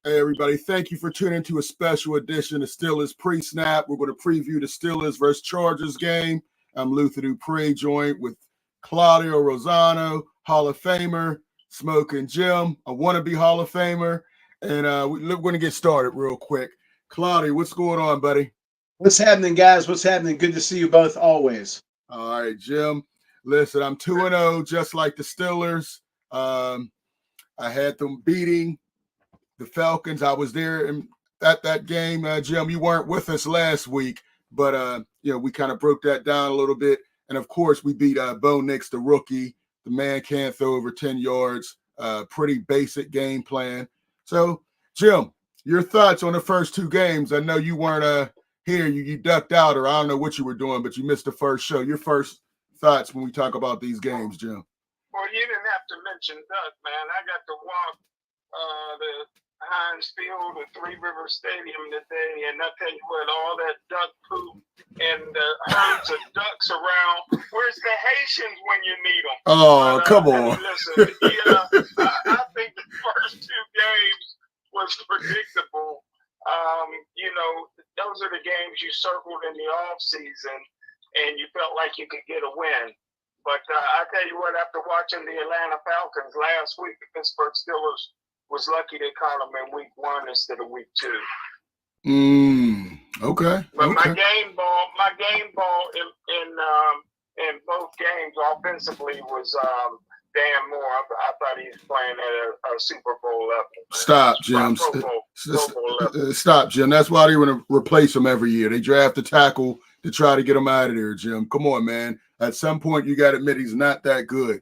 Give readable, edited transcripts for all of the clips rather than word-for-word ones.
Hey, everybody. Thank you for tuning into a special edition of Steelers Pre-Snap. We're going to preview the Steelers versus Chargers game. I'm Luther Dupree, joined with Claudio Rosano, Hall of Famer, Smokin Jim, a wannabe Hall of Famer. And we're going to get started real quick. Claudio, what's going on, buddy? What's happening, guys? What's happening? Good to see you both always. All right, Jim. Listen, I'm 2-0, just like the Steelers. I had them beating the Falcons. I was there at that game, Jim. You weren't with us last week, but we kind of broke that down a little bit. And of course, we beat Bo Nix, the rookie. The man can't throw over 10 yards. Pretty basic game plan. So, Jim, your thoughts on the first two games? I know you weren't here. You ducked out, or I don't know what you were doing, but you missed the first show. Your first thoughts when we talk about these games, Jim? Well, you didn't have to mention duck, man. I got to walk the Heinz Field at Three River Stadium today, and I tell you what, all that duck poop and the herds of ducks around. Where's the Haitians when you need them? Oh, come on. Listen, I think the first two games was predictable. Those are the games you circled in the off season, and you felt like you could get a win. But I tell you what, after watching the Atlanta Falcons last week, the Pittsburgh Steelers was lucky they caught them in week 1 instead of week 2. Okay. But my game ball in both games offensively was Dan Moore. I thought he was playing at a Super Bowl level. Stop, Jim. Stop, Jim. That's why they want to replace him every year. They draft a tackle to try to get him out of there, Jim. Come on, man. At some point, you got to admit he's not that good.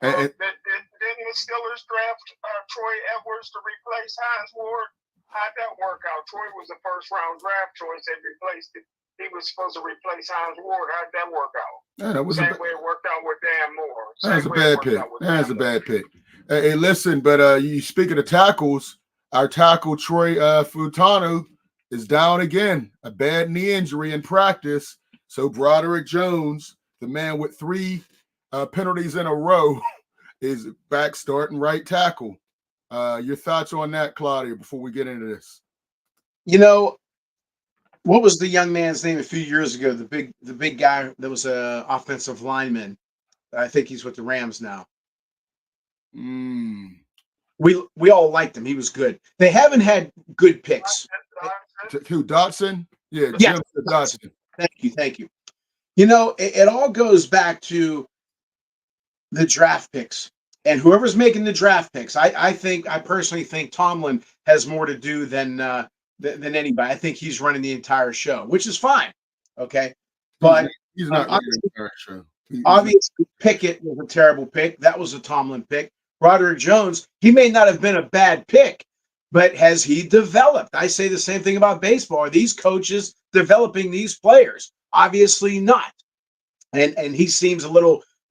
Didn't the Steelers draft Troy Edwards to replace Hines Ward? How'd that work out? Troy was the first-round draft choice. They replaced it. He was supposed to replace Hines Ward. How'd that work out? Yeah, that was Same way it worked out with Dan Moore. That's a bad pick. That's a bad pick. Hey, listen, but you speaking of tackles, our tackle Troy Futano is down again. A bad knee injury in practice. So Broderick Jones, the man with 3 penalties in a row, is back starting right tackle. Your thoughts on that, Claudio, before we get into this? What was the young man's name a few years ago? The big guy that was an offensive lineman. I think he's with the Rams now. We all liked him. He was good. They haven't had good picks. Who, Dotson? Yeah, Yes, Jim Dotson. Thank you. It all goes back to the draft picks. And whoever's making the draft picks, I personally think Tomlin has more to do than anybody. I think he's running the entire show, which is fine. Okay. But he's not running the entire show. Obviously, Pickett was a terrible pick. That was a Tomlin pick. Broderick Jones, he may not have been a bad pick, but has he developed? I say the same thing about baseball. Are these coaches developing these players? Obviously not. And he seems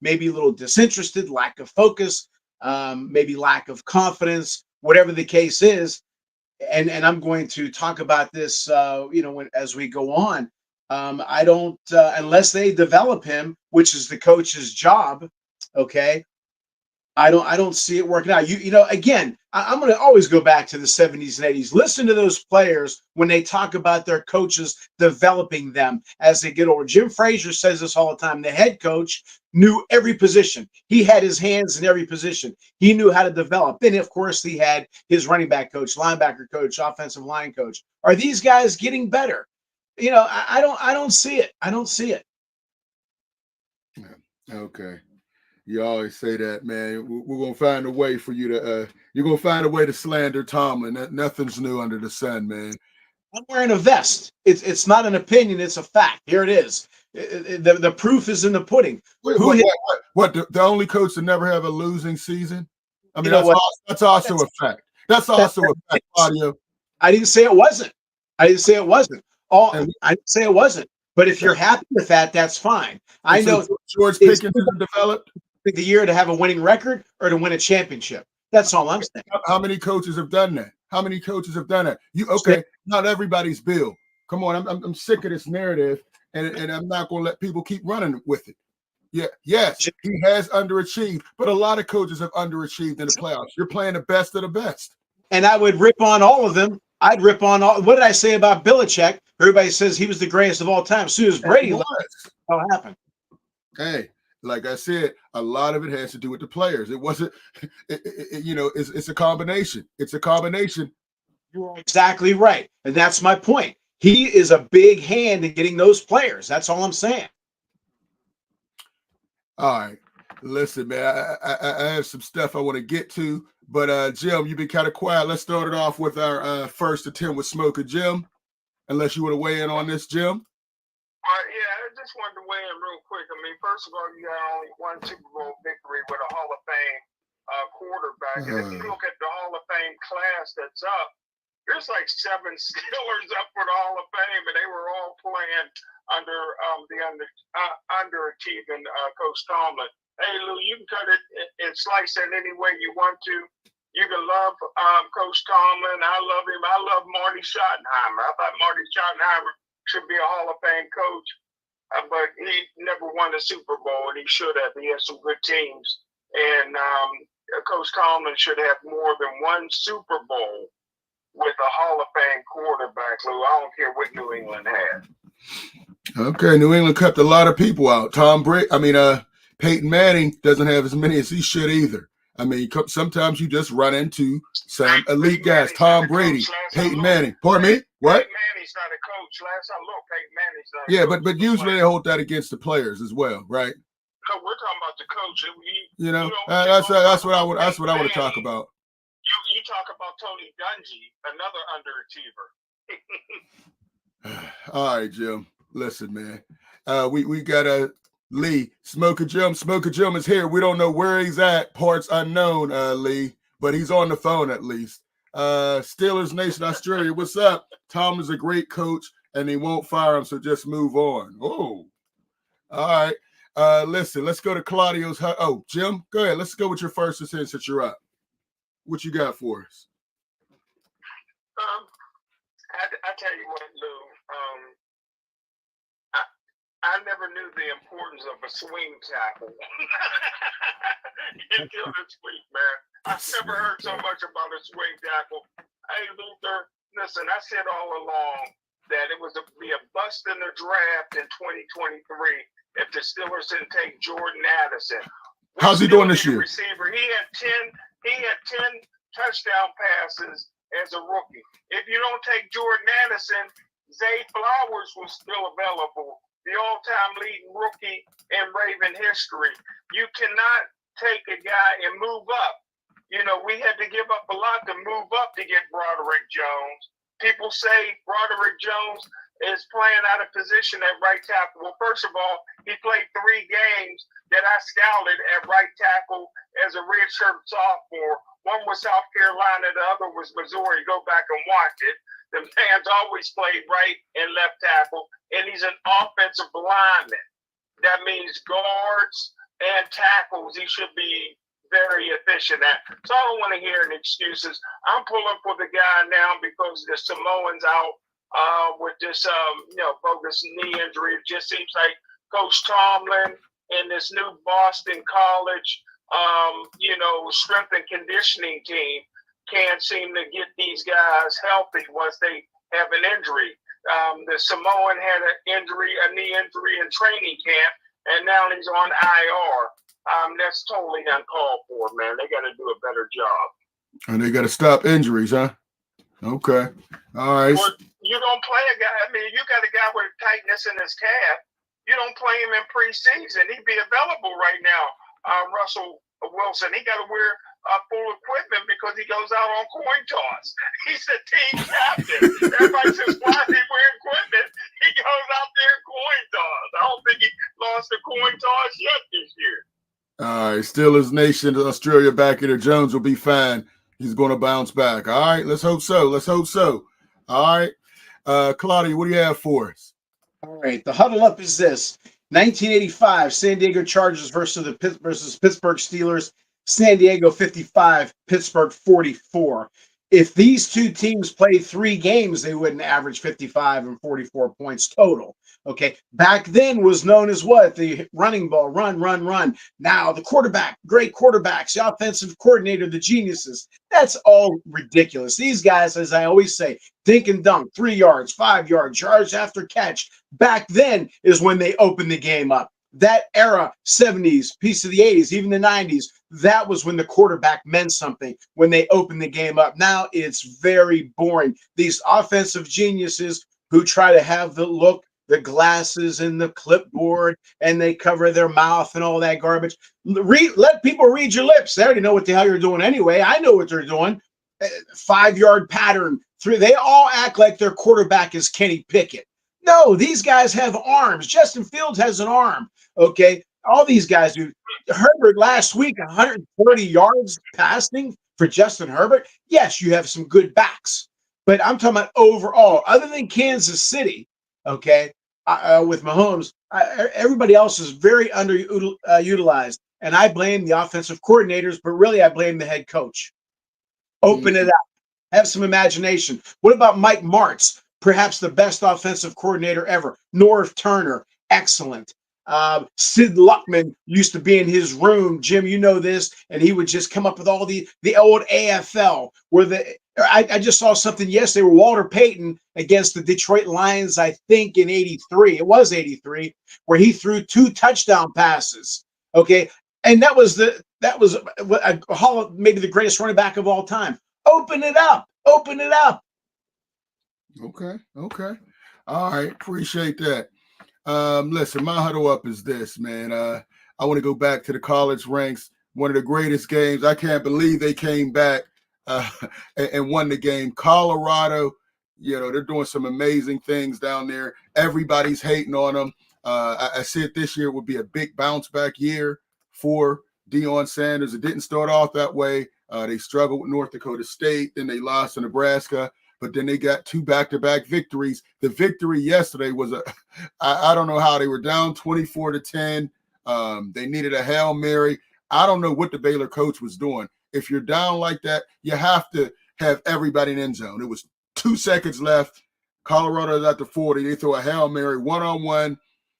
maybe a little disinterested, lack of focus, maybe lack of confidence, whatever the case is. And I'm going to talk about this, as we go on. I don't, unless they develop him, which is the coach's job. Okay. I don't see it working out. Again, I'm going to always go back to the 70s and 80s. Listen to those players when they talk about their coaches developing them as they get older. Jim Frazier says this all the time. The head coach knew every position. He had his hands in every position. He knew how to develop. Then, of course, he had his running back coach, linebacker coach, offensive line coach. Are these guys getting better? I don't see it. I don't see it. Okay. You always say that, man. We're going to find a way for you to you're going to find a way to slander Tomlin. Nothing's new under the sun, man. I'm wearing a vest. It's not an opinion. It's a fact. Here it is. The proof is in the pudding. What the only coach to never have a losing season? I mean, that's also a fact. That's also a fact, Claudio. I didn't say it wasn't. I didn't say it wasn't. But if you're happy with that, that's fine. I know George Pickens has developed. The year to have a winning record or to win a championship. That's all I'm saying. How many coaches have done that? Not everybody's Bill. Come on, I'm sick of this narrative, and I'm not going to let people keep running with it. Yeah, yes, he has underachieved, but a lot of coaches have underachieved in the playoffs. You're playing the best of the best. and I would rip on all of them. I'd rip on all. What did I say about Belichick? Everybody says he was the greatest of all time. As soon as Brady left, what happened? Hey, like I said, a lot of it has to do with the players. It wasn't, it's a combination. It's a combination. You're exactly right. And that's my point. He is a big hand in getting those players. That's all I'm saying. All right. Listen, man, I have some stuff I want to get to, but Jim, you've been kind of quiet. Let's start it off with our first attempt with Smokin Jim, unless you want to weigh in on this, Jim. Yeah, I just wanted to weigh in real quick. I mean, first of all, you got only one Super Bowl victory with a Hall of Fame quarterback. And if you look at the Hall of Fame class that's up, there's like 7 Steelers up for the Hall of Fame, and they were all playing under the underachieving Coach Tomlin. Hey, Lou, you can cut it and slice it any way you want to. You can love Coach Tomlin. I love him. I love Marty Schottenheimer. I thought Marty Schottenheimer should be a Hall of Fame coach, but he never won a Super Bowl, and he should have. He has some good teams, and Coach Tomlin should have more than one Super Bowl with a Hall of Fame quarterback, Lou. I don't care what New England had. Okay, New England kept a lot of people out. Peyton Manning doesn't have as many as he should either. I mean, sometimes you just run into some elite guys. Tom Brady, Peyton Manning. Pardon me? What? Peyton Manning's not a coach. Last I looked, Peyton Manning's not a coach. But usually they hold that against the players as well, right? No, we're talking about the coach. That's what I want to talk about. You talk about Tony Dungy, another underachiever. All right, Jim. Listen, man. We got Lee, Smokin Jim. Smokin Jim is here. We don't know where he's at. Parts unknown, Lee, but he's on the phone at least. Steelers Nation Australia, what's up? Tom is a great coach, and he won't fire him, so just move on. Oh, all right. Listen, let's go to Claudio's. Oh, Jim, go ahead. Let's go with your first since you're up. What you got for us? I tell you what, Lou. I never knew the importance of a swing tackle until this week, man. I've never heard so much about a swing tackle. Hey, Luther, listen, I said all along that it was be a bust in the draft in 2023 if the Steelers didn't take Jordan Addison. How's he doing this year? Receiver. He had 10 touchdown passes as a rookie. If you don't take Jordan Addison, Zay Flowers was still available, the all-time leading rookie in Raven history. You cannot take a guy and move up. You know, we had to give up a lot to move up to get Broderick Jones. People say Broderick Jones is playing out of position at right tackle. Well, first of all, he played 3 games that I scouted at right tackle as a redshirt sophomore. One was South Carolina, the other was Missouri. Go back and watch it. The man's always played right and left tackle, and he's an offensive lineman. That means guards and tackles he should be very efficient at. So I don't want to hear any excuses. I'm pulling for the guy now because the Samoan's out with this bogus knee injury. It just seems like Coach Tomlin and this new Boston College strength and conditioning team can't seem to get these guys healthy once they have an injury. The Samoan had a knee injury in training camp, and now he's on IR. That's totally uncalled for, man. They got to do a better job. And they got to stop injuries, huh? Okay. All right. Well, you don't play a guy. I mean, you got a guy with tightness in his calf. You don't play him in preseason. He'd be available right now. Russell Wilson, he got to wear full equipment because he goes out on coin toss. He's the team captain. Everybody says, why is he wearing equipment? He goes out there and coin toss. I don't think he lost a coin toss yet this year. All right, Steelers Nation, Australia back here. Jones will be fine. He's going to bounce back. All right, let's hope so. All right, Claudio, what do you have for us? All right, the huddle up is this: 1985 San Diego Chargers versus Pittsburgh Steelers. San Diego 55, Pittsburgh 44. If these two teams played 3 games, they wouldn't average 55 and 44 points total. Okay. Back then was known as what? The running ball, run, run, run. Now the quarterback, great quarterbacks, the offensive coordinator, the geniuses. That's all ridiculous. These guys, as I always say, dink and dunk, 3 yards, 5 yards, yards after catch. Back then is when they opened the game up. That era, 70s, piece of the 80s, even the 90s, that was when the quarterback meant something, when they opened the game up. Now it's very boring. These offensive geniuses who try to have the look, the glasses and the clipboard, and they cover their mouth and all that garbage. Let people read your lips. They already know what the hell you're doing anyway. I know what they're doing. 5-yard pattern. They all act like their quarterback is Kenny Pickett. No, these guys have arms. Justin Fields has an arm. Okay. All these guys do. Herbert last week, 130 yards passing for Justin Herbert. Yes, you have some good backs, but I'm talking about overall, other than Kansas City, okay, with Mahomes, everybody else is very underutilized. And I blame the offensive coordinators, but really I blame the head coach. Open it up. Have some imagination. What about Mike Martz? Perhaps the best offensive coordinator ever. Norv Turner, excellent. Sid Luckman used to be in his room. Jim, you know this, and he would just come up with all the old AFL. I just saw something yesterday where Walter Payton against the Detroit Lions, I think in '83. It was '83, where he threw 2 touchdown passes. Okay, and that was maybe the greatest running back of all time. Open it up. Open it up. Okay. All right. Appreciate that. Listen, my huddle up is this, man. I want to go back to the college ranks. One of the greatest games. I can't believe they came back and won the game. Colorado, they're doing some amazing things down there. Everybody's hating on them. I said this year would be a big bounce back year for Deion Sanders. It didn't start off that way. They struggled with North Dakota State. Then they lost to Nebraska. But then they got 2 back-to-back victories. The victory yesterday was I don't know how they were down 24-10. They needed a Hail Mary. I don't know what the Baylor coach was doing. If you're down like that, you have to have everybody in end zone. It was 2 seconds left. Colorado's at the 40. They throw a Hail Mary, one-on-one.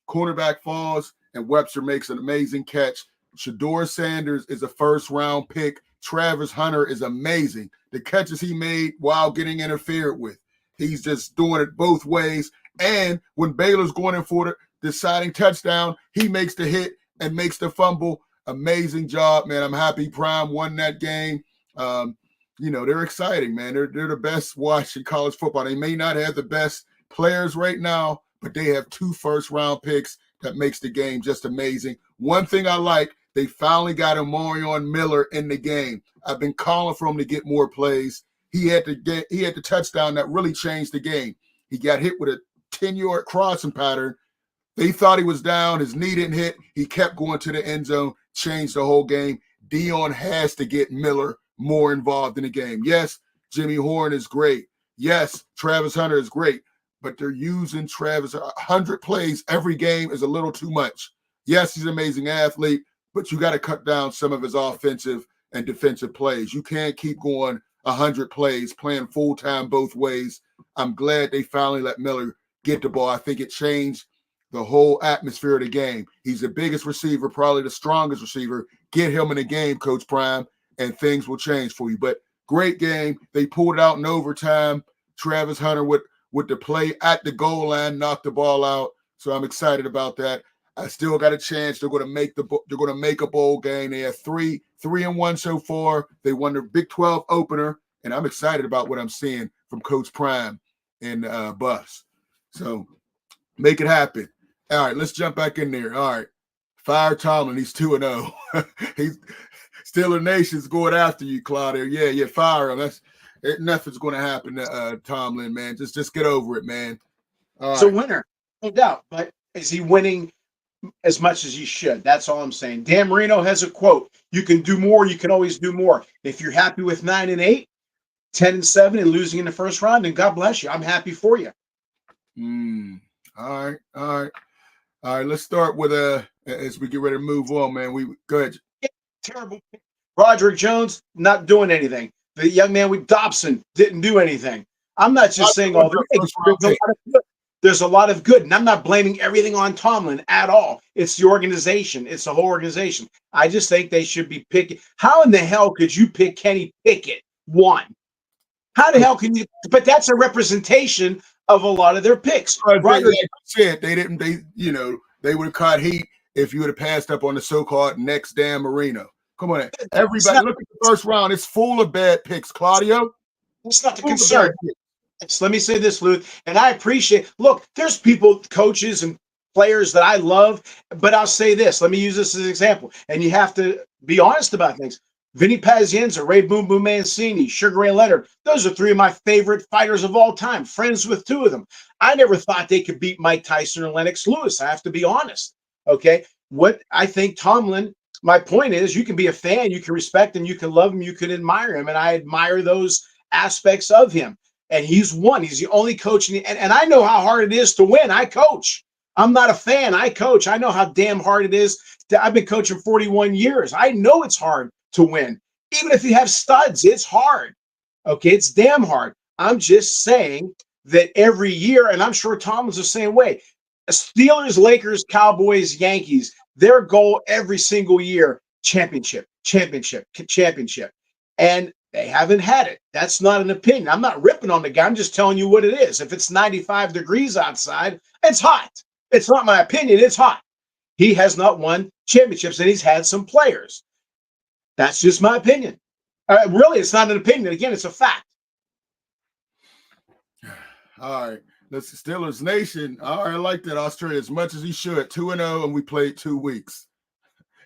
Cornerback falls, and Webster makes an amazing catch. Shedeur Sanders is a first-round pick. Travis Hunter is amazing. The catches he made while getting interfered with. He's just doing it both ways. And when Baylor's going in for the deciding touchdown, he makes the hit and makes the fumble. Amazing job, man. I'm happy Prime won that game. They're exciting, man. They're the best watch in college football. They may not have the best players right now, but they have 2 first-round picks that makes the game just amazing. One thing I like, they finally got Amarion Miller in the game. I've been calling for him to get more plays. He had the touchdown that really changed the game. He got hit with a 10-yard crossing pattern. They thought he was down. His knee didn't hit. He kept going to the end zone, changed the whole game. Deion has to get Miller more involved in the game. Yes, Jimmy Horn is great. Yes, Travis Hunter is great. But they're using Travis 100 plays every game is a little too much. Yes, he's an amazing athlete, but you got to cut down some of his offensive and defensive plays. You can't keep going 100 plays, playing full-time both ways. I'm glad they finally let Miller get the ball. I think it changed the whole atmosphere of the game. He's the biggest receiver, probably the strongest receiver. Get him in the game, Coach Prime, and things will change for you. But great game. They pulled it out in overtime. Travis Hunter with the play at the goal line, knocked the ball out. So I'm excited about that. I still got a chance. They're going to make a bowl game. They have 3-1 so far. They won the Big 12 opener, and I'm excited about what I'm seeing from Coach Prime and Buss. So make it happen. All right, let's jump back in there. All right, fire Tomlin. He's 2-0. He's Steeler Nation's going after you, Claudio. Yeah, fire him. Nothing's going to happen to Tomlin, man. Just get over it, man. It's a winner, no doubt. But is he winning as much as he should? That's all I'm saying. Dan Marino has a quote: "You can do more. You can always do more." If you're happy with 9-8, 10-7, and losing in the first round, then God bless you. I'm happy for you. All right. Let's start with as we get ready to move on, man. Go ahead. Yeah, terrible. Roderick Jones not doing anything. The young man with Dobson didn't do anything. I'm not just saying all this. there's a lot of good. And I'm not blaming everything on Tomlin at all. It's the organization. It's the whole organization. I just think they should be picking. How in the hell could you pick Kenny Pickett? One. How the hell can you? But that's a representation of a lot of their picks. Like you said, they didn't. They would have caught heat if you would have passed up on the so-called next Dan Marino. Come on, everybody, look at the first round. It's full of bad picks, Claudio. That's not the concern. So let me say this, Lou, and I appreciate. Look, there's people, coaches, and players that I love, but I'll say this. Let me use this as an example, and you have to be honest about things. Vinny Pazienza, Ray Boom Boom Mancini, Sugar Ray Leonard. Those are three of my favorite fighters of all time. Friends with two of them. I never thought they could beat Mike Tyson or Lennox Lewis. I have to be honest. Okay, what I think Tomlin. My point is, you can be a fan, you can respect him, you can love him, you can admire him, and I admire those aspects of him. And he's won. He's the only coach. And I know how hard it is to win. I coach. I'm not a fan. I coach. I know how damn hard it is. I've been coaching 41 years. I know it's hard to win. Even if you have studs, it's hard. Okay, it's damn hard. I'm just saying that every year, and I'm sure Tomlin's the same way, Steelers, Lakers, Cowboys, Yankees, their goal every single year, championship, championship, championship. And they haven't had it. That's not an opinion. I'm not ripping on the guy. I'm just telling you what it is. If it's 95 degrees outside, it's hot. It's not my opinion. It's hot. He has not won championships, and he's had some players. That's just my opinion. Really, it's not an opinion. Again, it's a fact. All right. Let's Steelers Nation. All right, I like that. Australia as much as he should. 2-0, and we played 2 weeks.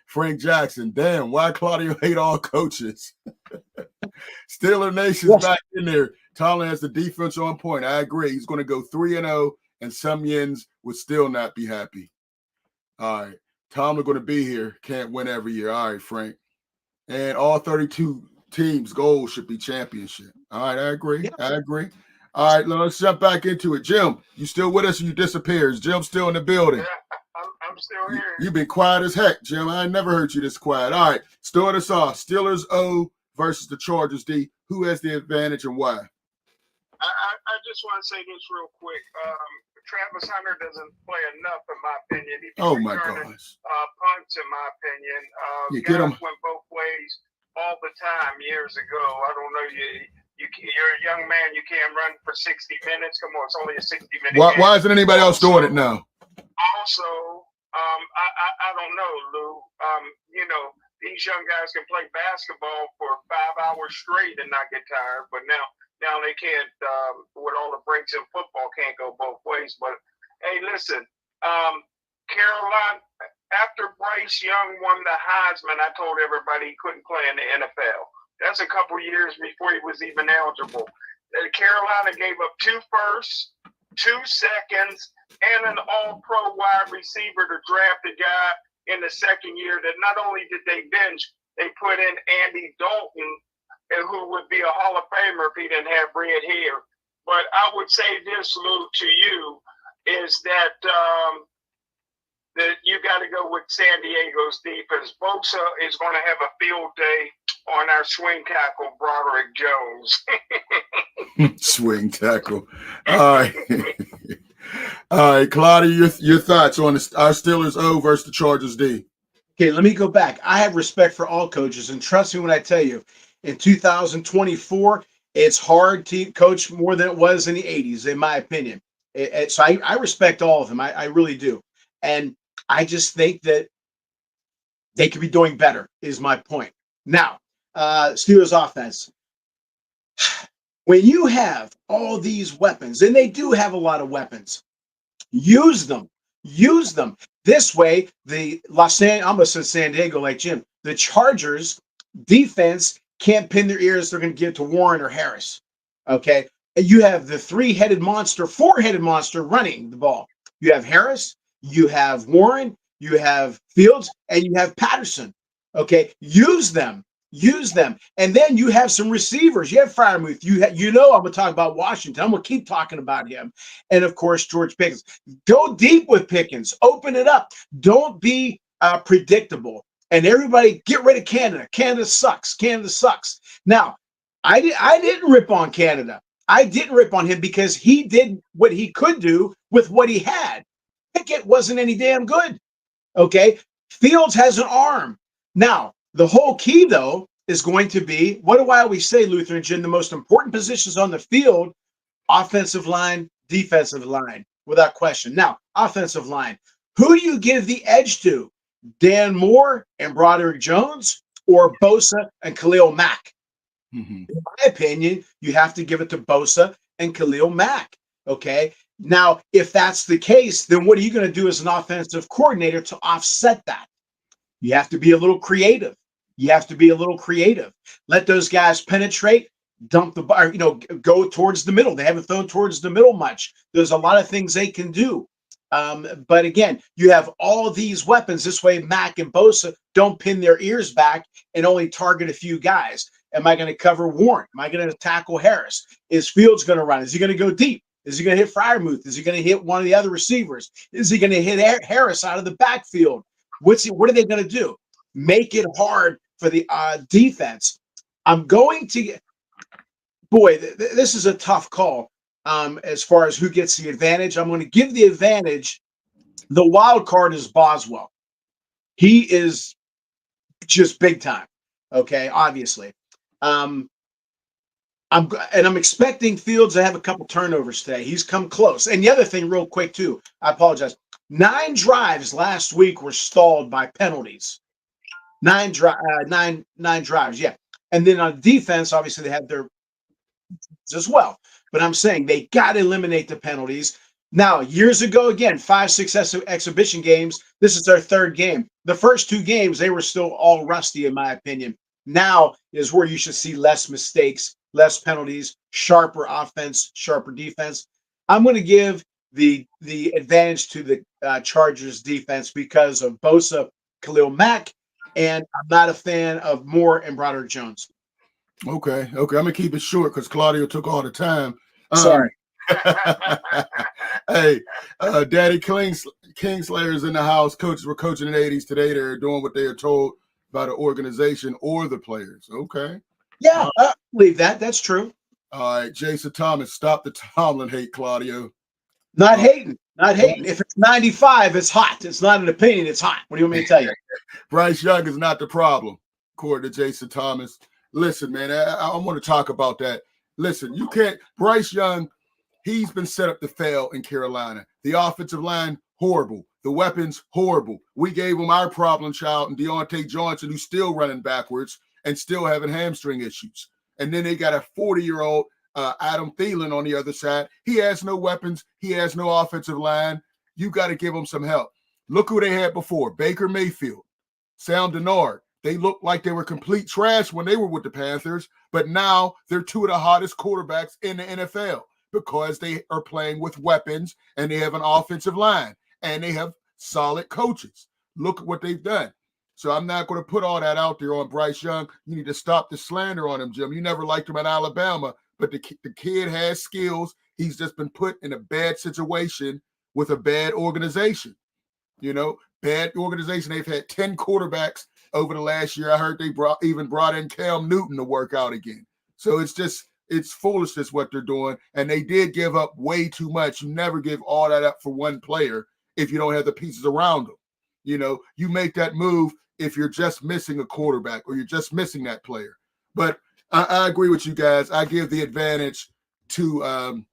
Frank Jackson. Damn, why Claudio hate all coaches? Steeler Nation's back in there. Tomlin has the defense on point. I agree. He's going to go 3-0, and some Yins would still not be happy. All right. Tomlin going to be here. Can't win every year. All right, Frank. And all 32 teams' goal should be championship. All right, I agree. Yeah. I agree. All right, let's jump back into it. Jim, you still with us or you disappeared? Is Jim still in the building? Yeah, I'm still here. You've been quiet as heck, Jim. I never heard you this quiet. All right, start us off. Steelers O versus the Chargers D. Who has the advantage and why? I just want to say this real quick. Travis Hunter doesn't play enough, in my opinion. Oh my gosh. Punts, in my opinion. Get him. Went both ways all the time years ago. I don't know. You're a young man. You can't run for 60 minutes. Come on, it's only a 60-minute game. Why isn't anybody else doing it now? Also, I don't know, Lou. These young guys can play basketball for 5 hours straight and not get tired, but now they can't, with all the breaks in football, can't go both ways. But, hey, listen, Carolina, after Bryce Young won the Heisman, I told everybody he couldn't play in the NFL. That's a couple years before he was even eligible. Carolina gave up 2 firsts, 2 seconds, and an all-pro wide receiver to draft a guy in the second year that not only did they bench, they put in Andy Dalton, who would be a Hall of Famer if he didn't have red hair. But I would say this, Lou, to you, is that you got to go with San Diego's defense. Bosa is going to have a field day on our swing tackle, Broderick Jones. Swing tackle. All right. All right, Claudia, your thoughts on our Steelers O versus the Chargers D. Okay, let me go back. I have respect for all coaches, and trust me when I tell you, in 2024, it's hard to coach more than it was in the 80s, in my opinion. So I respect all of them. I really do. And I just think that they could be doing better, is my point. Now, Steelers offense. When you have all these weapons, and they do have a lot of weapons, use them. Use them. This way, I almost said San Diego like Jim, the Chargers defense can't pin their ears. They're going to give it to Warren or Harris. Okay. You have the 4-headed monster running the ball. You have Harris, you have Warren, you have Fields, and you have Patterson. Okay. Use them. And then you have some receivers. You have Freiermuth. I'm going to talk about Washington. I'm going to keep talking about him. And, of course, George Pickens. Go deep with Pickens. Open it up. Don't be predictable. And everybody get rid of Canada. Canada sucks. Now, I didn't rip on Canada. I didn't rip on him because he did what he could do with what he had. Pickett wasn't any damn good. Okay. Fields has an arm. Now, the whole key, though, is going to be, what do I always say, Luther and Jim? The most important positions on the field: offensive line, defensive line, without question. Now, offensive line. Who do you give the edge to? Dan Moore and Broderick Jones, or Bosa and Khalil Mack? Mm-hmm. In my opinion, you have to give it to Bosa and Khalil Mack. Okay. Now, if that's the case, then what are you going to do as an offensive coordinator to offset that? You have to be a little creative. Let those guys penetrate, dump the bar, go towards the middle. They haven't thrown towards the middle much. There's a lot of things they can do. But again, you have all these weapons. This way, Mack and Bosa don't pin their ears back and only target a few guys. Am I going to cover Warren? Am I going to tackle Harris? Is Fields going to run? Is he going to go deep? Is he going to hit Freiermuth? Is he going to hit one of the other receivers? Is he going to hit Harris out of the backfield? What are they going to do? Make it hard for the defense. I'm going to this is a tough call as far as who gets the advantage. I'm going to give the advantage. The wild card is Boswell. He is just big time. Okay, obviously. I'm expecting Fields to have a couple turnovers today. He's come close. And the other thing, real quick, too, I apologize. 9 drives last week were stalled by penalties. 9 drives, yeah. And then on defense, obviously they had their as well. But I'm saying they got to eliminate the penalties. Now, years ago, again, 5 successive exhibition games. This is their 3rd game. The first 2 games, they were still all rusty, in my opinion. Now is where you should see less mistakes, less penalties, sharper offense, sharper defense. I'm going to give the advantage to the Chargers defense because of Bosa, Khalil Mack, and I'm not a fan of Moore and Broderick Jones. Okay. I'm gonna keep it short because Claudio took all the time. Sorry. Hey, Daddy Kingslayer's in the house. Coaches were coaching in the 80s. Today they're doing what they are told by the organization or the players. Okay. Yeah, I believe that. That's true. All right, Jason Thomas, stop the Tomlin hate, Claudio. Not hating. If it's 95, it's hot. It's not an opinion. It's hot. What do you want me to tell you? Bryce Young is not the problem, according to Jason Thomas. Listen, man, I want to talk about that. Listen, you can't. Bryce Young, he's been set up to fail in Carolina. The offensive line, horrible. The weapons, horrible. We gave him our problem child and Deontay Johnson, who's still running backwards and still having hamstring issues. And then they got a 40-year-old Adam Thielen on the other side. He has no weapons. He has no offensive line. You got to give him some help. Look who they had before. Baker Mayfield, Sam Darnold. They looked like they were complete trash when they were with the Panthers, but now they're 2 of the hottest quarterbacks in the NFL because they are playing with weapons and they have an offensive line and they have solid coaches. Look at what they've done. So I'm not going to put all that out there on Bryce Young. You need to stop the slander on him, Jim. You never liked him at Alabama, but the kid has skills. He's just been put in a bad situation with a bad organization. Bad organization. They've had 10 quarterbacks over the last year. I heard they brought in Cam Newton to work out again. So it's foolishness what they're doing. And they did give up way too much. You never give all that up for one player if you don't have the pieces around them. You make that move if you're just missing a quarterback or you're just missing that player. But I agree with you guys. I give the advantage to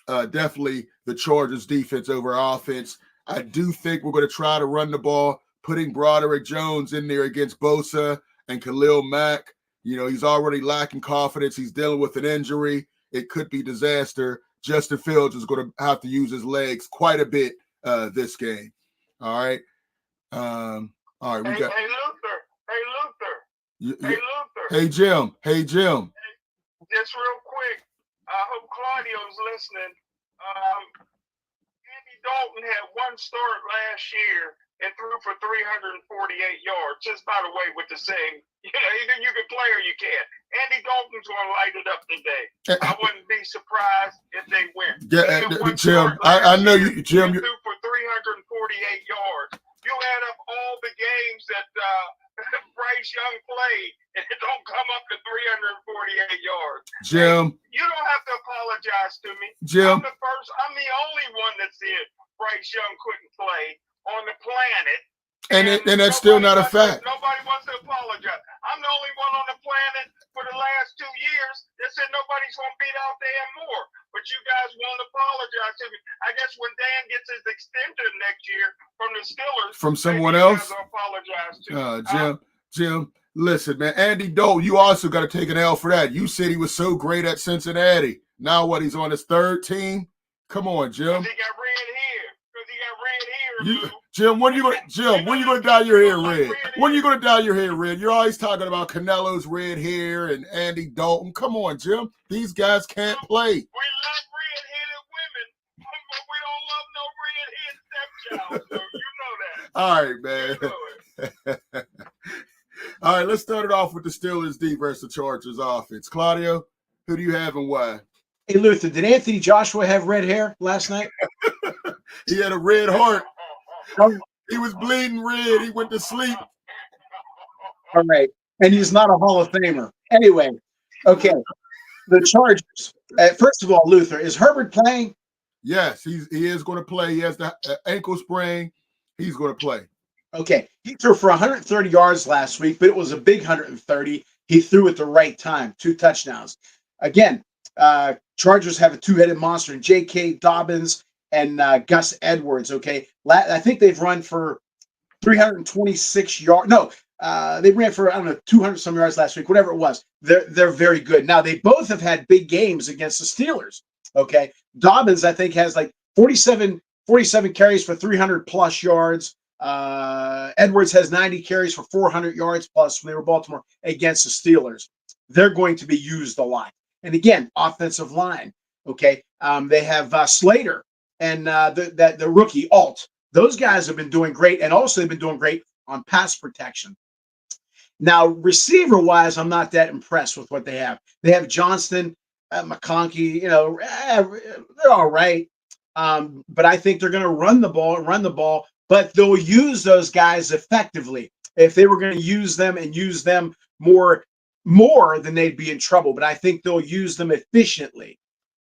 definitely the Chargers defense over offense. I do think we're going to try to run the ball, putting Broderick Jones in there against Bosa and Khalil Mack. He's already lacking confidence. He's dealing with an injury. It could be disaster. Justin Fields is going to have to use his legs quite a bit this game. All right. All right. We got. Hey, Luther. Hey, Jim. Just real quick. I hope Claudio's listening. Andy Dalton had 1 start last year and threw for 348 yards. Just by the way, with the saying, either you can play or you can't. Andy Dalton's going to light it up today. I wouldn't be surprised if they win. Jim, I know you, Jim. He threw for 348 yards. You add up all the games that Bryce Young played, and it don't come come up to 348 yards. Jim. Hey, you don't have to apologize to me. Jim. I'm the only one that said Bryce Young couldn't play on the planet. And that's still not a fact. Nobody wants to apologize. I'm the only one on the planet for the last 2 years that said nobody's going to beat out Dan Moore. But you guys won't apologize to me. I guess when Dan gets his extension next year from the Steelers, from someone else, apologize to Jim, listen, man. Andy Dalton, you also got to take an L for that. You said he was so great at Cincinnati. Now what? He's on his third team. Come on, Jim. Because he got red hair. Jim, when you gonna dye your hair red? When you gonna dye your hair red? You're always talking about Canelo's red hair and Andy Dalton. Come on, Jim. These guys can't play. We love red-headed women, but we don't love no red-headed stepchild. So you know that. All right, man. All right, let's start it off with the Steelers D versus the Chargers offense. Claudio, who do you have and why? Hey, Luther, did Anthony Joshua have red hair last night? He had a red heart. He was bleeding red. He went to sleep. All right. And he's not a Hall of Famer. Anyway, okay. The Chargers. First of all, Luther, is Herbert playing? Yes, he is going to play. He has the ankle sprain. He's going to play. Okay. He threw for 130 yards last week, but it was a big 130. He threw at the right time, 2 touchdowns. Again, Chargers have a two-headed monster, J.K. Dobbins and Gus Edwards, okay? I think they've run for 326 yards. No, they ran for, 200-some yards last week, whatever it was. They're very good. Now, they both have had big games against the Steelers, okay? Dobbins, I think, has like 47 carries for 300-plus yards. Edwards has 90 carries for 400 yards plus when they were Baltimore against the Steelers. They're going to be used a lot. And again, offensive line, okay? They have Slater and the rookie Alt. Those guys have been doing great, and also they've been doing great on pass protection. Now, receiver-wise, I'm not that impressed with what they have. They have Johnston, McConkey, they're all right. But I think they're going to run the ball, but they'll use those guys effectively. If they were going to use them more, then they'd be in trouble. But I think they'll use them efficiently,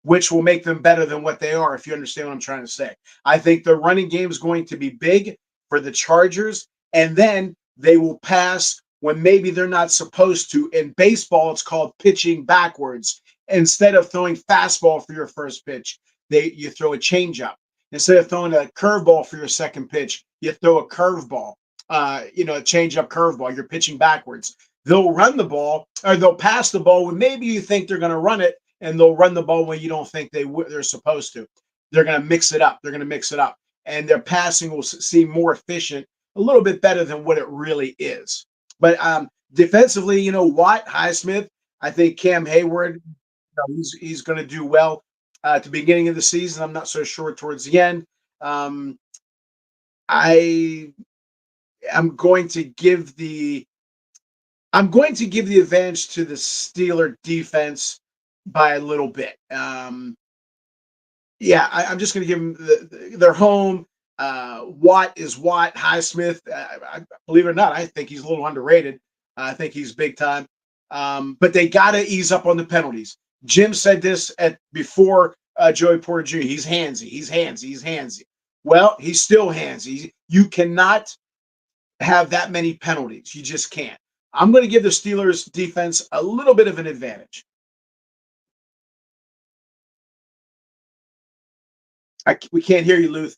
which will make them better than what they are, if you understand what I'm trying to say. I think the running game is going to be big for the Chargers, and then they will pass when maybe they're not supposed to. In baseball, it's called pitching backwards. Instead of throwing fastball for your first pitch, you throw a changeup. Instead of throwing a curveball for your second pitch, you throw a curveball, a changeup curveball. You're pitching backwards. They'll run the ball, or they'll pass the ball when maybe you think they're going to run it, and they'll run the ball when you don't think they're supposed to. They're going to mix it up. And their passing will seem more efficient, a little bit better than what it really is. But defensively, Watt, Highsmith, I think Cam Hayward, he's going to do well at the beginning of the season. I'm not so sure towards the end. I'm going to give the advantage to the Steeler defense by a little bit. I'm just going to give them their home. Watt is Watt. Highsmith, believe it or not, I think he's a little underrated. I think he's big time. But they got to ease up on the penalties. Jim said this before Joey Porter Jr. He's handsy. Well, he's still handsy. You cannot have that many penalties. You just can't. I'm going to give the Steelers defense a little bit of an advantage. We can't hear you, Luth.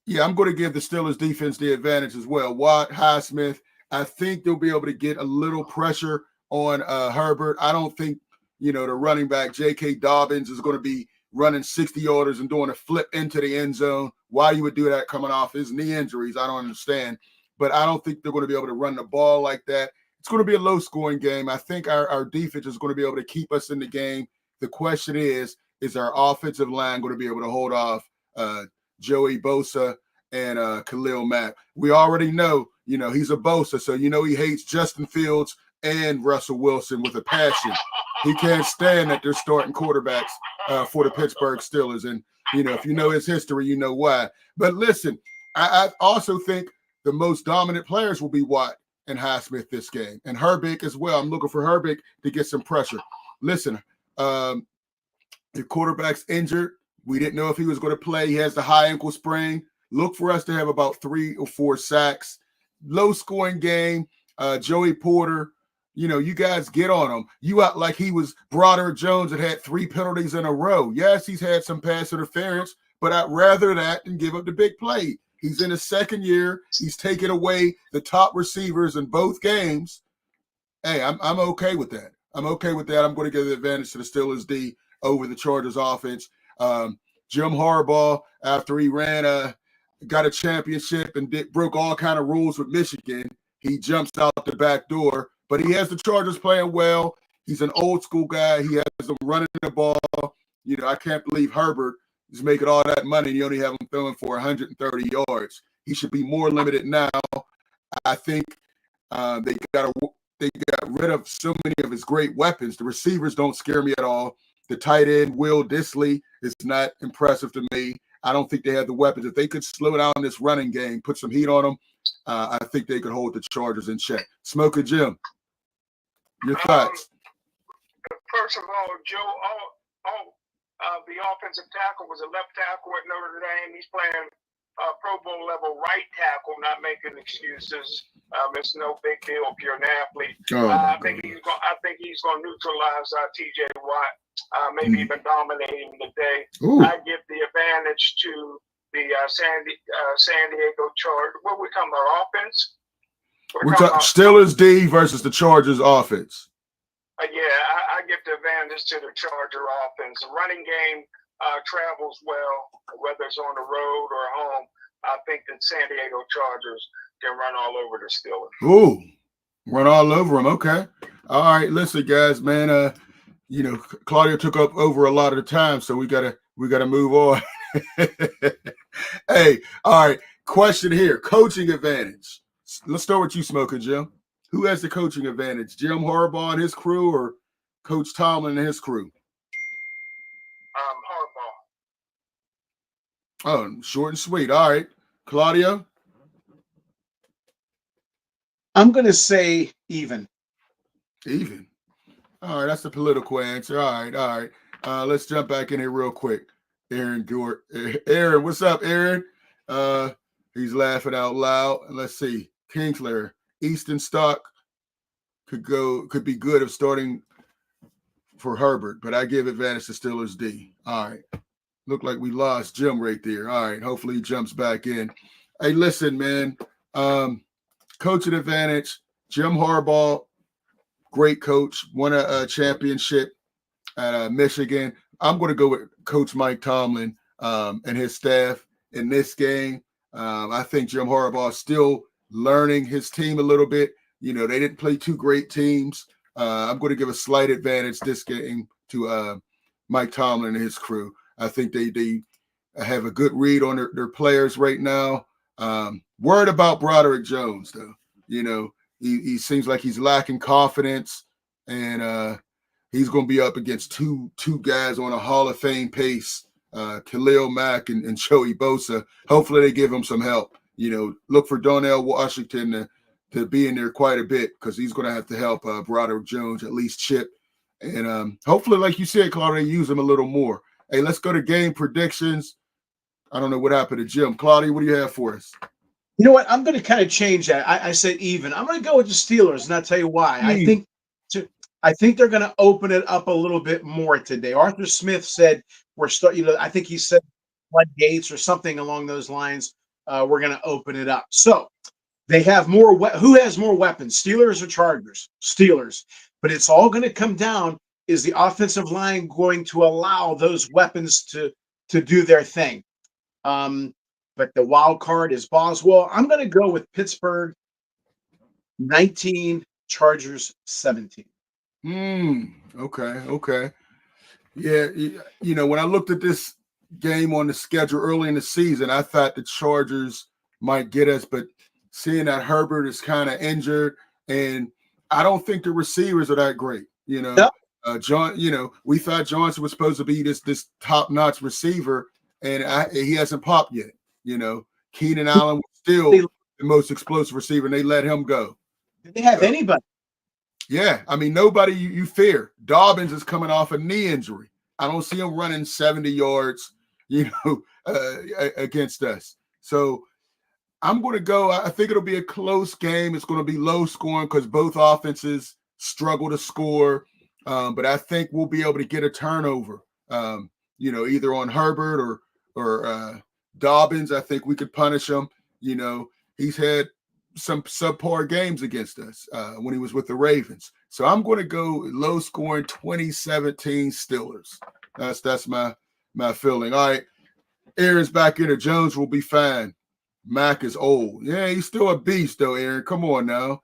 Yeah, I'm going to give the Steelers defense the advantage as well. Watt, Highsmith, I think they'll be able to get a little pressure on Herbert. I don't think, the running back, J.K. Dobbins, is going to be running 60-yarders and doing a flip into the end zone. Why you would do that coming off his knee injuries, I don't understand. But I don't think they're going to be able to run the ball like that. It's going to be a low-scoring game. I think our defense is going to be able to keep us in the game. The question is our offensive line going to be able to hold off Joey Bosa and Khalil Mack? We already know, he's a Bosa, so he hates Justin Fields and Russell Wilson with a passion. He can't stand that they're starting quarterbacks for the Pittsburgh Steelers. And, if you know his history, you know why. But listen, I also think the most dominant players will be Watt and Highsmith this game, and Herbig as well. I'm looking for Herbig to get some pressure. Listen, the quarterback's injured. We didn't know if he was going to play. He has the high ankle sprain. Look for us to have about 3 or 4 sacks. Low scoring game. Joey Porter, you guys get on him. You out like he was Broderick Jones that had 3 penalties in a row. Yes, he's had some pass interference, but I'd rather that than give up the big play. He's in his second year. He's taken away the top receivers in both games. Hey, I'm okay with that. I'm okay with that. I'm going to give the advantage to the Steelers D over the Chargers offense. Jim Harbaugh, after he got a championship and broke all kind of rules with Michigan, he jumps out the back door. But he has the Chargers playing well. He's an old school guy. He has them running the ball. I can't believe Herbert is making all that money and you only have him throwing for 130 yards. He should be more limited now. I think they got rid of so many of his great weapons. The receivers don't scare me at all. The tight end, Will Dissly, is not impressive to me. I don't think they have the weapons. If they could slow down this running game, put some heat on them, I think they could hold the Chargers in check. Smokin Jim, your thoughts? First of all, Joe, the offensive tackle was a left tackle at Notre Dame. He's playing Pro Bowl level right tackle, not making excuses. It's no big deal if you're an athlete. I think he's going to neutralize T.J. Watt, maybe even dominate him today. I give the advantage to the San Diego Chargers. What we call our offense? We're talking Steelers D versus the Chargers offense. I give the advantage to the Charger offense. The running game travels well, whether it's on the road or home. I think that San Diego Chargers can run all over the Steelers. Ooh, run all over them. Okay. All right. Listen, guys, man. Claudio took up over a lot of the time, so we gotta move on. Hey, all right. Question here: coaching advantage. Let's start with you, Smokin Jim. Who has the coaching advantage? Jim Harbaugh and his crew, or Coach Tomlin and his crew? Harbaugh. Oh, short and sweet. All right. Claudio? I'm going to say even. Even. All right. That's the political answer. All right. Let's jump back in here real quick. Aaron, what's up, Aaron? He's laughing out loud. Let's see. Kingsler, Easton Stock could be good if starting for Herbert, but I give advantage to Steelers D. All right. Look like we lost Jim right there. All right. Hopefully he jumps back in. Hey, listen, man. Coaching advantage. Jim Harbaugh, great coach, won a championship at Michigan. I'm going to go with Coach Mike Tomlin and his staff in this game. I think Jim Harbaugh is still learning his team a little bit. They didn't play 2 great teams. I'm going to give a slight advantage this game to Mike Tomlin and his crew. I think they have a good read on their players right now. Worried about Broderick Jones, though. He seems like he's lacking confidence, and he's going to be up against two guys on a Hall of Fame pace, Khalil Mack and Joey Bosa. Hopefully they give him some help. Look for Donnell Washington to be in there quite a bit because he's going to have to help Broderick Jones at least chip. And hopefully, like you said, Claudio, use him a little more. Hey, let's go to game predictions. I don't know what happened to Jim. Claudio, what do you have for us? You know what? I'm going to kind of change that. I said even. I'm going to go with the Steelers, and I'll tell you why. I think they're going to open it up a little bit more today. Arthur Smith said I think he said floodgates or something along those lines. We're going to open it up. So they have more. Who has more weapons, Steelers or Chargers? Steelers. But it's all going to come down. Is the offensive line going to allow those weapons to do their thing? But the wild card is Boswell. I'm going to go with Pittsburgh 19, Chargers 17. Okay. Yeah, when I looked at this game on the schedule early in the season, I thought the Chargers might get us, but seeing that Herbert is kind of injured, and I don't think the receivers are that great. Yep. John, we thought Johnson was supposed to be this top-notch receiver, and he hasn't popped yet. Keenan Allen was still the most explosive receiver, and they let him go. Did they have anybody? Yeah, I mean, nobody you fear. Dobbins is coming off a knee injury. I don't see him running 70 yards, against us. So I'm going to go. I think it'll be a close game. It's going to be low scoring because both offenses struggle to score. But I think we'll be able to get a turnover, either on Herbert or Dobbins. I think we could punish him. He's had some subpar games against us when he was with the Ravens. So I'm going to go low scoring 2017 Steelers. That's my feeling. All right. Aaron's back in. Jones will be fine. Mac is old. Yeah, he's still a beast, though, Aaron. Come on now.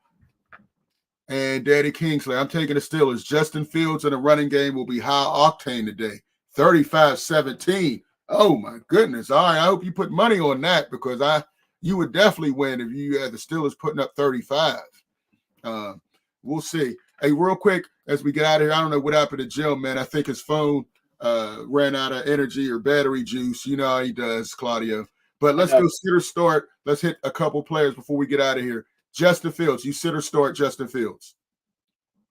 And Daddy Kingsley, I'm taking the Steelers. Justin Fields in the running game will be high octane today. 35-17. Oh, my goodness. All right, I hope you put money on that because you would definitely win if you had the Steelers putting up 35. We'll see. Hey, real quick, as we get out of here, I don't know what happened to Jim, man. I think his phone ran out of energy or battery juice. You know how he does, Claudio. But let's go sit or start. Let's hit a couple players before we get out of here. Justin Fields, you sit or start Justin Fields?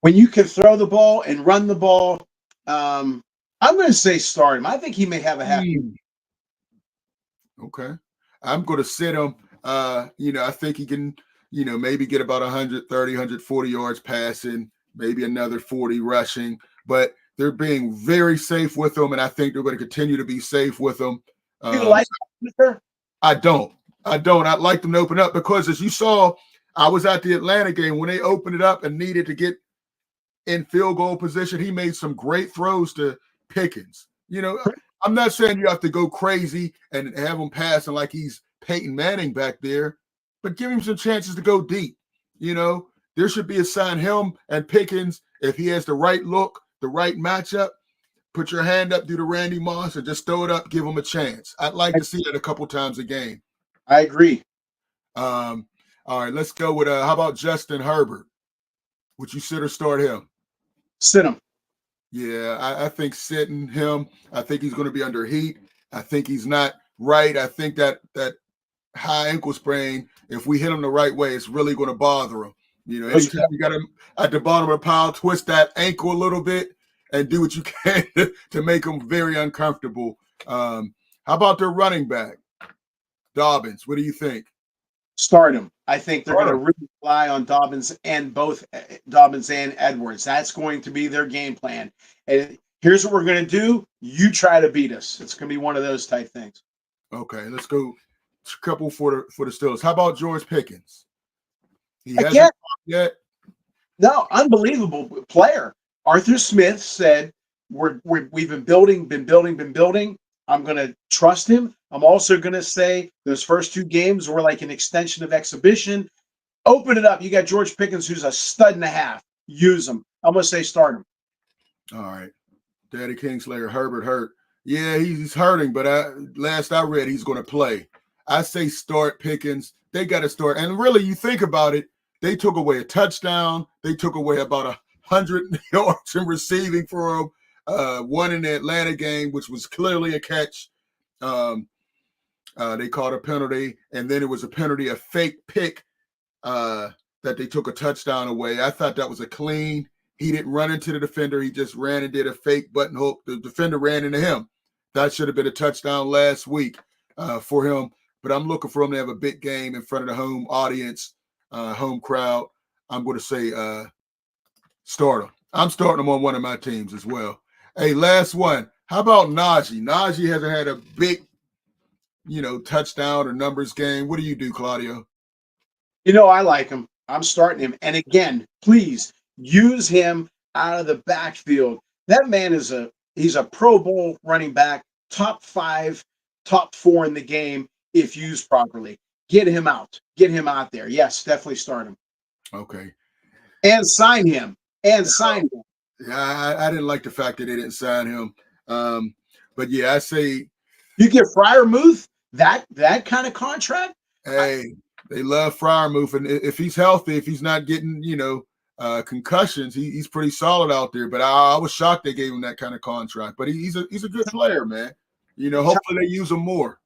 When you can throw the ball and run the ball, I'm going to say start him. I think he may have a happy. Okay. I'm going to sit him. I think he can, maybe get about 130, 140 yards passing, maybe another 40 rushing. But they're being very safe with him, and I think they're going to continue to be safe with him. You like him? I don't. I'd like them to open up because, as you saw, I was at the Atlanta game when they opened it up and needed to get in field goal position. He made some great throws to Pickens. I'm not saying you have to go crazy and have him passing like he's Peyton Manning back there, but give him some chances to go deep. There should be a sign him and Pickens, if he has the right look, the right matchup, put your hand up, do the Randy Moss, and just throw it up, give him a chance. I'd like to see that a couple times a game. I agree. All right, let's go with how about Justin Herbert? Would you sit or start him? Sit him. Yeah, I think sitting him. I think he's going to be under heat. I think he's not right. I think that high ankle sprain, if we hit him the right way, it's really going to bother him. Anytime you got him at the bottom of the pile, twist that ankle a little bit and do what you can to make him very uncomfortable. How about their running back, Dobbins? What do you think? Start him. I think they're going to really rely on Dobbins and Edwards. That's going to be their game plan. And here's what we're going to do. You try to beat us. It's going to be one of those type things. Okay, let's go. A couple for the Steelers. How about George Pickens? He hasn't yet. No, unbelievable player. Arthur Smith said, we've been building. I'm going to trust him. I'm also going to say those first two games were like an extension of exhibition. Open it up. You got George Pickens, who's a stud and a half. Use him. I'm going to say start him. All right. Daddy Kingslayer, Herbert hurt. Yeah, he's hurting, but last I read, he's going to play. I say start Pickens. They got to start. And really, you think about it, they took away a touchdown. They took away about 100 yards in receiving for him. One in the Atlanta game, which was clearly a catch. They called a penalty, and then it was a penalty, a fake pick that they took a touchdown away. I thought that was a clean. He didn't run into the defender. He just ran and did a fake button hook. The defender ran into him. That should have been a touchdown last week for him. But I'm looking for him to have a big game in front of the home audience, home crowd. I'm going to say start him. I'm starting him on one of my teams as well. Hey, last one. How about Najee? Najee hasn't had a big, touchdown or numbers game. What do you do, Claudio? I like him. I'm starting him. And again, please use him out of the backfield. That man he's a Pro Bowl running back, top 5, top 4 in the game if used properly. Get him out. Get him out there. Yes, definitely start him. Okay. And sign him. Yeah, I didn't like the fact that they didn't sign him. But yeah, I say you get Freiermuth that kind of contract. Hey, they love Freiermuth, and if he's healthy, if he's not getting concussions, he's pretty solid out there. But I was shocked they gave him that kind of contract. But he's a good player, man. Hopefully they use him more.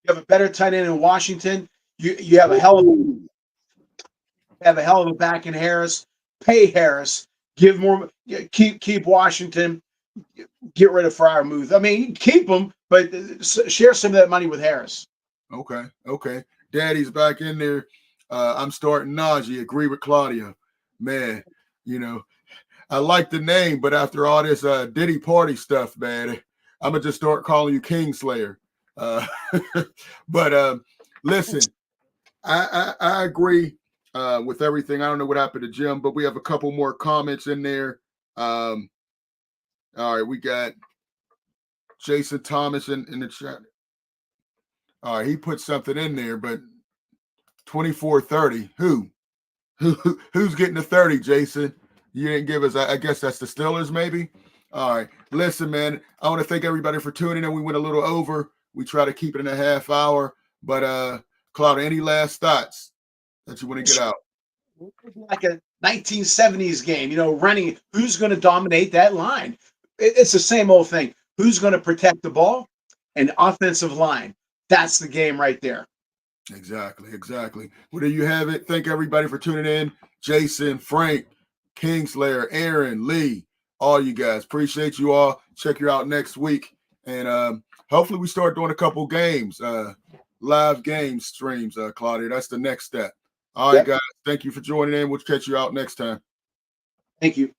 You have a better tight end in Washington. You have a hell of a have a hell of a back in Harris. Pay Harris. Give more. Keep Washington. Get rid of Freiermuth. I mean, keep him, but share some of that money with Harris. Okay. Okay. Daddy's back in there. I'm starting Najee. Agree with Claudio. Man, you know, I like the name, but after all this Diddy Party stuff, man, I'm going to just start calling you Kingslayer. But listen, I agree with everything. I don't know what happened to Jim, but we have a couple more comments in there. All right, we got Jason Thomas in the chat. All right, he put something in there, but 24-30. Who's getting the 30, Jason? You didn't give us, I guess that's the Steelers, maybe. All right. Listen, man, I want to thank everybody for tuning in. We went a little over. We try to keep it in a half hour. But Claudia, any last thoughts that you want to get out? Like a 1970s game, running. Who's going to dominate that line? It's the same old thing. Who's going to protect the ball? An offensive line. That's the game right there. Exactly. Well, there you have it. Thank everybody for tuning in. Jason, Frank, Kingslayer, Aaron, Lee, all you guys. Appreciate you all. Check you out next week. And hopefully we start doing a couple games, live game streams, Claudia. That's the next step. All right, guys. Thank you for joining in. We'll catch you out next time. Thank you.